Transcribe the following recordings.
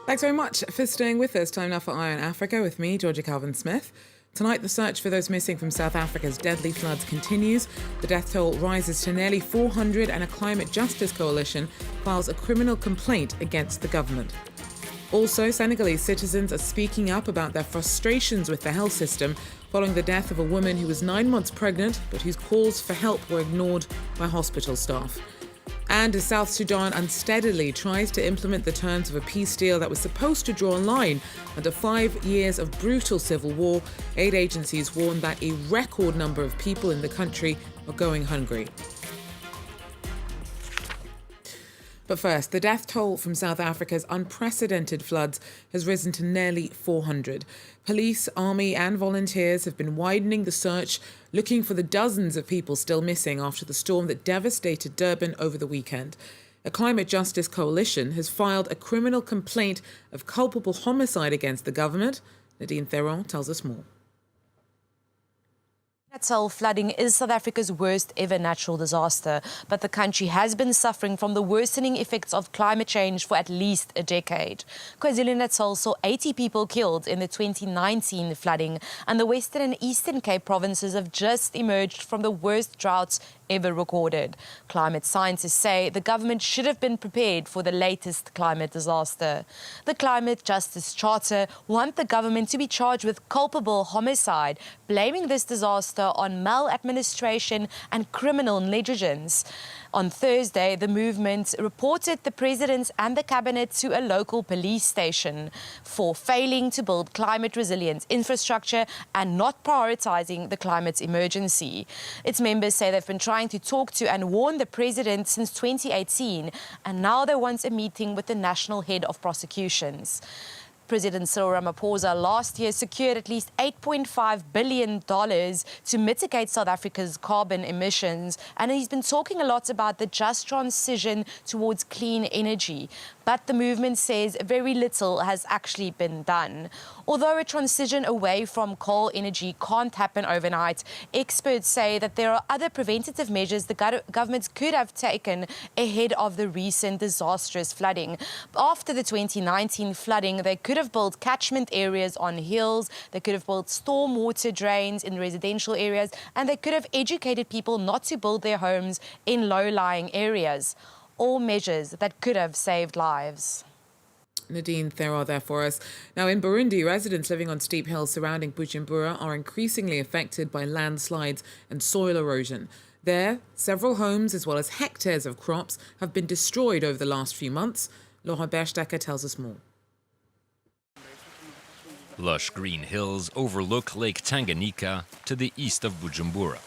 Thanks very much for staying with us. Time now for Eye on Africa with me, Georgia Calvin-Smith. Tonight, the search for those missing from South Africa's deadly floods continues. The death toll rises to nearly 400 and a climate justice coalition files a criminal complaint against the government. Also, Senegalese citizens are speaking up about their frustrations with the health system following the death of a woman who was 9 months pregnant but whose calls for help were ignored by hospital staff. And as South Sudan unsteadily tries to implement the terms of a peace deal that was supposed to draw a line under 5 years of brutal civil war, aid agencies warn that a record number of people in the country are going hungry. But first, the death toll from South Africa's unprecedented floods has risen to nearly 400. Police, army and volunteers have been widening the search, looking for the dozens of people still missing after the storm that devastated Durban over the weekend. A climate justice coalition has filed a criminal complaint of culpable homicide against the government. Nadine Theron tells us more. Flooding is South Africa's worst ever natural disaster, but the country has been suffering from the worsening effects of climate change for at least a decade. KwaZulu-Natal saw 80 people killed in the 2019 flooding, and the Western and Eastern Cape provinces have just emerged from the worst droughts ever recorded. Climate scientists say the government should have been prepared for the latest climate disaster. The Climate Justice Charter want the government to be charged with culpable homicide, blaming this disaster on maladministration and criminal negligence. On Thursday, the movement reported the president and the cabinet to a local police station for failing to build climate-resilient infrastructure and not prioritising the climate emergency. Its members say they've been trying to talk to and warn the president since 2018, and now they want a meeting with the national head of prosecutions. President Cyril Ramaphosa last year secured at least $8.5 billion to mitigate South Africa's carbon emissions, and he's been talking a lot about the just transition towards clean energy. But the movement says very little has actually been done. Although a transition away from coal energy can't happen overnight, experts say that there are other preventative measures the government could have taken ahead of the recent disastrous flooding. After the 2019 flooding, they could have built catchment areas on hills, they could have built stormwater drains in residential areas, and they could have educated people not to build their homes in low-lying areas. All measures that could have saved lives. Nadine Theron there for us. Now, in Burundi, residents living on steep hills surrounding Bujumbura are increasingly affected by landslides and soil erosion. There, several homes as well as hectares of crops have been destroyed over the last few months. Laura Berstecker tells us more. Lush green hills overlook Lake Tanganyika to the east of Bujumbura.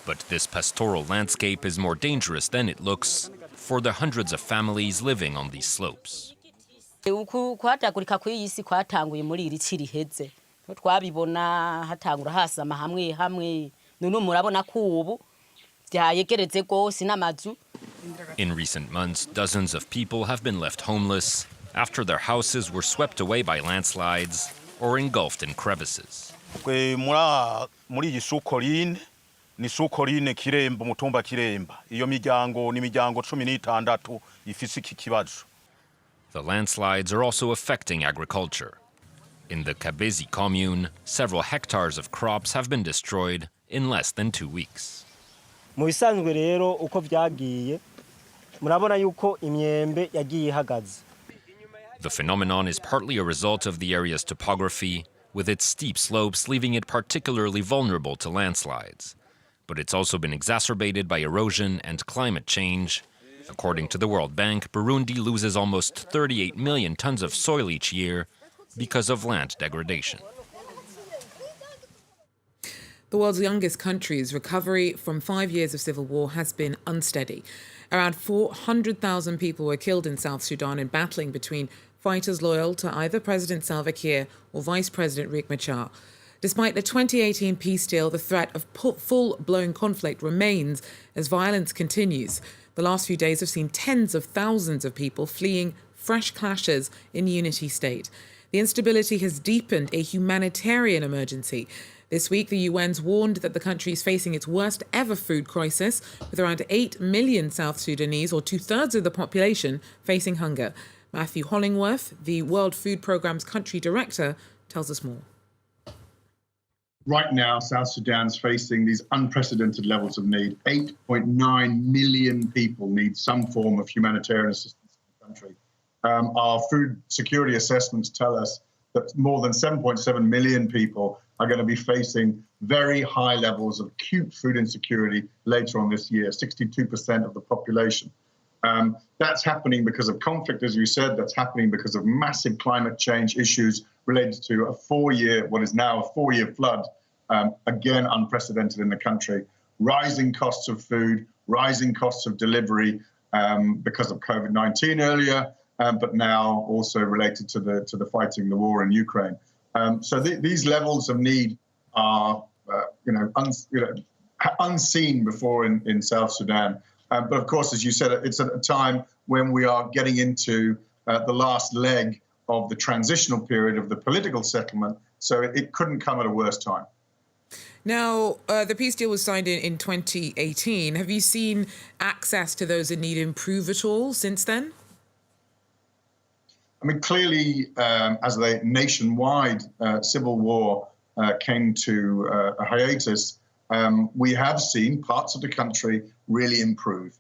But this pastoral landscape is more dangerous than it looks for the hundreds of families living on these slopes. Kwatagurika kw'isi kwatanguye muri iri ciri heze. Twabibona hatangura hasama hamwe hamwe. None murabona ko ubu byayegereze gose n'amazu. In recent months, dozens of people have been left homeless after their houses were swept away by landslides or engulfed in crevices. Muri Yisukorine ni Sukorine Kiremba mutumba Kiremba. Iyo miryango ni miryango 16 ifise iki kibazo. The landslides are also affecting agriculture. In the Kabezi commune, several hectares of crops have been destroyed in less than 2 weeks. Mu bisanzwe rero uko vyagiye murabona yuko imyembe yagiye ihagaze. The phenomenon is partly a result of the area's topography, with its steep slopes leaving it particularly vulnerable to landslides. But it's also been exacerbated by erosion and climate change. According to the World Bank, Burundi loses almost 38 million tons of soil each year because of land degradation. The world's youngest country's recovery from 5 years of civil war has been unsteady. Around 400,000 people were killed in South Sudan in battling between fighters loyal to either President Salva Kiir or Vice President Riek Machar. Despite the 2018 peace deal, the threat of full-blown conflict remains as violence continues. The last few days have seen tens of thousands of people fleeing fresh clashes in Unity State. The instability has deepened a humanitarian emergency. This week, the UN's warned that the country is facing its worst ever food crisis, with around 8 million South Sudanese, or 2/3 of the population, facing hunger. Matthew Hollingworth, the World Food Programme's country director, tells us more. Right now, South Sudan's facing these unprecedented levels of need. 8.9 million people need some form of humanitarian assistance in the country. Our food security assessments tell us that more than 7.7 million people are going to be facing very high levels of acute food insecurity later on this year, 62% of the population. That's happening because of conflict, as you said. That's happening because of massive climate change issues related to what is now a four-year flood, again, unprecedented in the country. Rising costs of food, rising costs of delivery because of COVID-19 earlier, but now also related to the fighting the war in Ukraine. So these levels of need are, unseen before in South Sudan. But of course, as you said, it's at a time when we are getting into the last leg of the transitional period of the political settlement. So it couldn't come at a worse time. Now, the peace deal was signed in 2018. Have you seen access to those in need improve at all since then? I mean, clearly, as the nationwide civil war came to a hiatus, we have seen parts of the country really improve.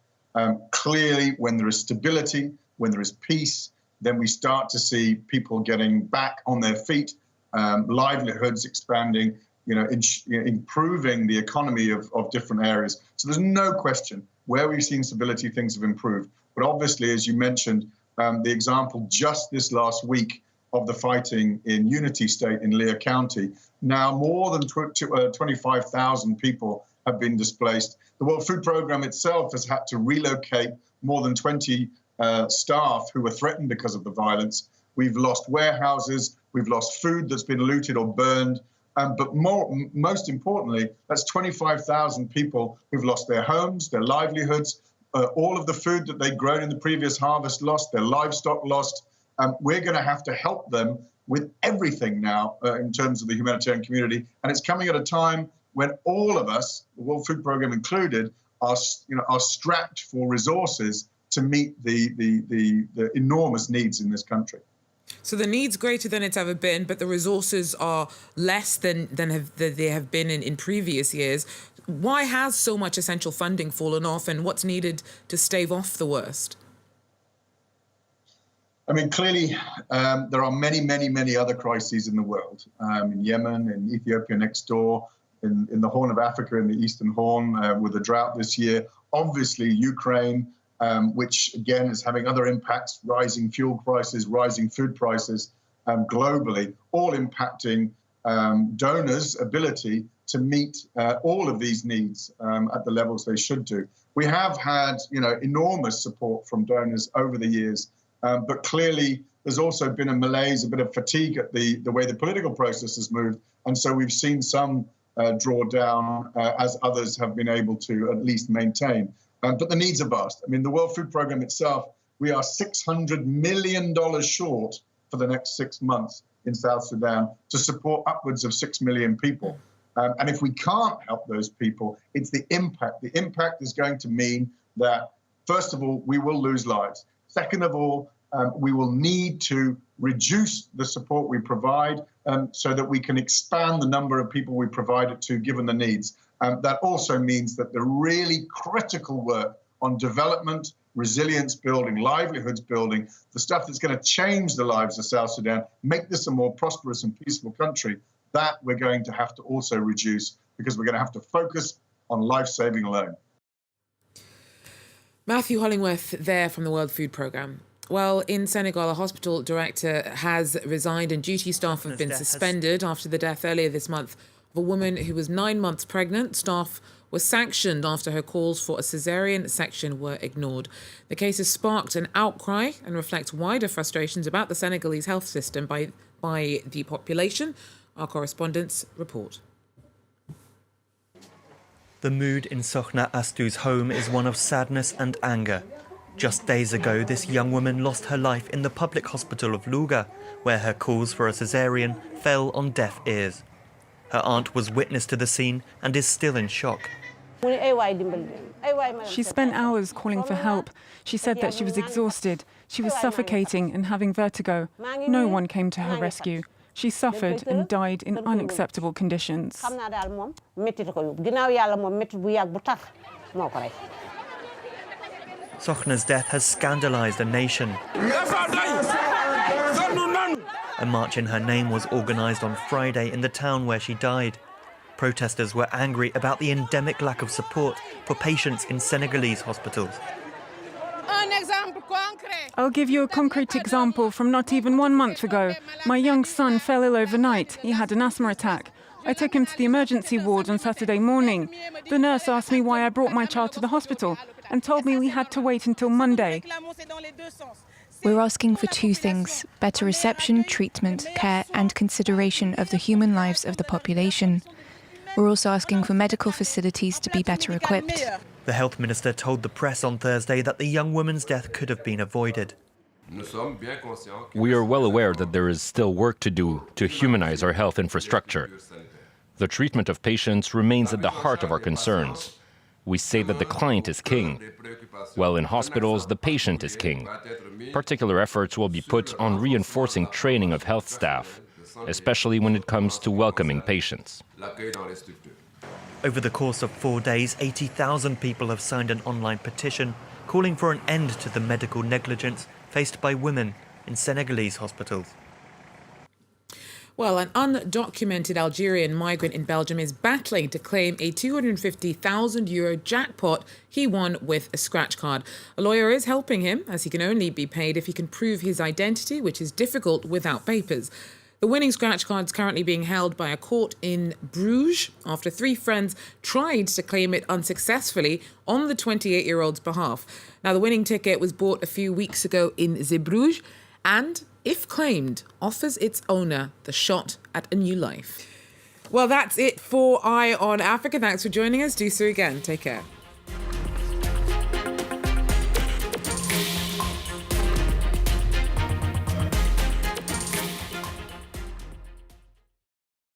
Clearly, when there is stability, when there is peace, then we start to see people getting back on their feet, livelihoods expanding, improving the economy of different areas. So there's no question where we've seen stability, things have improved. But obviously, as you mentioned, the example just this last week of the fighting in Unity State in Lear County, now more than 25,000 people have been displaced. The World Food Programme itself has had to relocate more than 20 staff who were threatened because of the violence. We've lost warehouses, we've lost food that's been looted or burned, but most importantly, that's 25,000 people who've lost their homes, their livelihoods, all of the food that they'd grown in the previous harvest lost, their livestock lost. We're going to have to help them with everything now in terms of the humanitarian community. And it's coming at a time when all of us, the World Food Programme included, are strapped for resources to meet the enormous needs in this country. So the need's greater than it's ever been, but the resources are less than they have been in previous years. Why has so much essential funding fallen off, and what's needed to stave off the worst? I mean, clearly, there are many, many, many other crises in the world, in Yemen, in Ethiopia next door, in the Horn of Africa, in the Eastern Horn, with the drought this year. Obviously, Ukraine, which, again, is having other impacts, rising fuel prices, rising food prices globally, all impacting donors' ability to meet all of these needs at the levels they should do. We have had, enormous support from donors over the years, but clearly there's also been a malaise, a bit of fatigue at the way the political process has moved, and so we've seen some drawdown as others have been able to at least maintain. But the needs are vast. I mean, the World Food Programme itself, we are $600 million short for the next 6 months in South Sudan to support upwards of 6 million people. And if we can't help those people, it's the impact. The impact is going to mean that, first of all, we will lose lives. Second of all, we will need to reduce the support we provide so that we can expand the number of people we provide it to, given the needs. That also means that the really critical work on development, resilience building, livelihoods building, the stuff that's going to change the lives of South Sudan, make this a more prosperous and peaceful country, that we're going to have to also reduce, because we're going to have to focus on life-saving alone. Matthew Hollingworth there from the World Food Programme. Well, in Senegal, a hospital director has resigned and duty staff have been suspended after the death earlier this month of a woman who was 9 months pregnant. Staff was sanctioned after her calls for a caesarean section were ignored. The case has sparked an outcry and reflects wider frustrations about the Senegalese health system by the population. Our correspondents report. The mood in Sokhna Astu's home is one of sadness and anger. Just days ago, this young woman lost her life in the public hospital of Louga, where her calls for a caesarean fell on deaf ears. Her aunt was witness to the scene and is still in shock. She spent hours calling for help. She said that she was exhausted. She was suffocating and having vertigo. No one came to her rescue. She suffered and died in unacceptable conditions. Sokhna's death has scandalised a nation. A march in her name was organised on Friday in the town where she died. Protesters were angry about the endemic lack of support for patients in Senegalese hospitals. I'll give you a concrete example from not even 1 month ago. My young son fell ill overnight. He had an asthma attack. I took him to the emergency ward on Saturday morning. The nurse asked me why I brought my child to the hospital and told me we had to wait until Monday. We're asking for two things: better reception, treatment, care and consideration of the human lives of the population. We're also asking for medical facilities to be better equipped. The health minister told the press on Thursday that the young woman's death could have been avoided. We are well aware that there is still work to do to humanize our health infrastructure. The treatment of patients remains at the heart of our concerns. We say that the client is king, while in hospitals the patient is king. Particular efforts will be put on reinforcing training of health staff, especially when it comes to welcoming patients. Over the course of 4 days, 80,000 people have signed an online petition calling for an end to the medical negligence faced by women in Senegalese hospitals. Well, an undocumented Algerian migrant in Belgium is battling to claim a €250,000 jackpot he won with a scratch card. A lawyer is helping him, as he can only be paid if he can prove his identity, which is difficult without papers. The winning scratch card is currently being held by a court in Bruges after 3 friends tried to claim it unsuccessfully on the 28-year-old's behalf. Now, the winning ticket was bought a few weeks ago in Bruges and, if claimed, offers its owner the shot at a new life. Well, that's it for Eye on Africa. Thanks for joining us. Do so again. Take care.